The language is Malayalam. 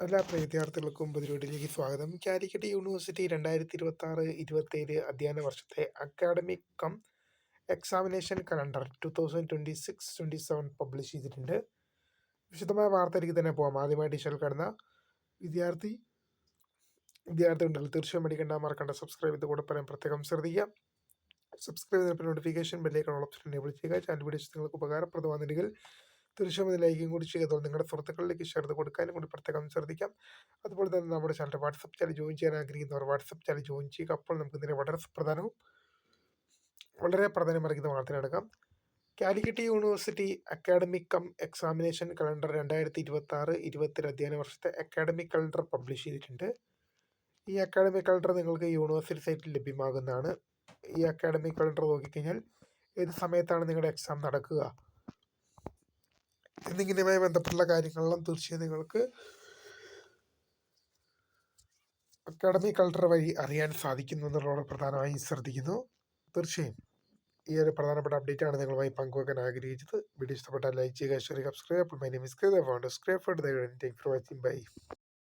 എല്ലാ പ്രിയ വിദ്യാർത്ഥികൾക്കും പുതിയൊരു സ്വാഗതം. കാലിക്കറ്റ് യൂണിവേഴ്സിറ്റി 2026-27 അധ്യയന വർഷത്തെ academic cum examination calendar 2026-27 publish ചെയ്തിട്ടുണ്ട്. വിശദമായ വാർത്തയിലേക്ക് തന്നെ പോകാം. ആദ്യമായി ടീച്ചർ കാണുന്ന വിദ്യാർത്ഥികളുണ്ടെങ്കിൽ തീർച്ചയായും മറക്കണ്ട സബ്സ്ക്രൈബ് ചെയ്ത് കൂടെ പറയാൻ പ്രത്യേകം ശ്രദ്ധിക്കുക. സബ്സ്ക്രൈബ് ചെയ്തപ്പോൾ നോട്ടിഫിക്കേഷൻ ബെല്ലൈക്കൺ ഓപ്ഷൻ എനേബിൾ ചെയ്യുക. ചാനൽ വീഡിയോസ് നിങ്ങൾക്ക് ഉപകാരപ്രദമാണെങ്കിൽ തീർച്ചയായും ഇത് ലൈക്കും കൂടി ചെയ്തോ. നിങ്ങളുടെ സുഹൃത്തുക്കളിലേക്ക് ഷെയർ ചെയ്ത് കൊടുക്കാനും കൂടി പ്രത്യേകം ശ്രദ്ധിക്കാം. അതുപോലെ തന്നെ നമ്മുടെ ചാനൽ വാട്സപ്പ് ചാനൽ ജോയിൻ ചെയ്യാൻ ആഗ്രഹിക്കുന്നവർ വാട്സപ്പ് ചാനൽ ജോയിൻ ചെയ്യുക. അപ്പോൾ നമുക്ക് ഇതിനെ വളരെ പ്രധാനമറിക്കുന്ന വാർത്തയിലെടുക്കാം. Calicut university academic cum examination calendar 2026-27 അധ്യയന വർഷത്തെ അക്കാഡമിക് കലണ്ടർ പബ്ലിഷ് ചെയ്തിട്ടുണ്ട്. ഈ അക്കാഡമിക് കലണ്ടർ നിങ്ങൾക്ക് യൂണിവേഴ്സിറ്റി സൈറ്റിൽ ലഭ്യമാകുന്നതാണ്. ഈ അക്കാഡമിക് കലണ്ടർ നോക്കിക്കഴിഞ്ഞാൽ ഏത് സമയത്താണ് നിങ്ങളുടെ എക്സാം നടക്കുക എന്നിങ്ങനെയുമായി ബന്ധപ്പെട്ടുള്ള കാര്യങ്ങളെല്ലാം തീർച്ചയായും നിങ്ങൾക്ക് അക്കാഡമിക് കലണ്ടർ വഴി അറിയാൻ സാധിക്കുന്നു എന്നുള്ളത് പ്രധാനമായും ശ്രദ്ധിക്കുന്നു. തീർച്ചയായും ഈ ഒരു പ്രധാനപ്പെട്ട അപ്ഡേറ്റ് ആണ് നിങ്ങളുമായി പങ്കുവെക്കാൻ ആഗ്രഹിച്ചത്. വീഡിയോ ഇഷ്ടപ്പെട്ടാൽ ലൈക്ക് ചെയ്യുക, ഷെയർ ചെയ്യുക, subscribe. My name is Kritha. For watching. By.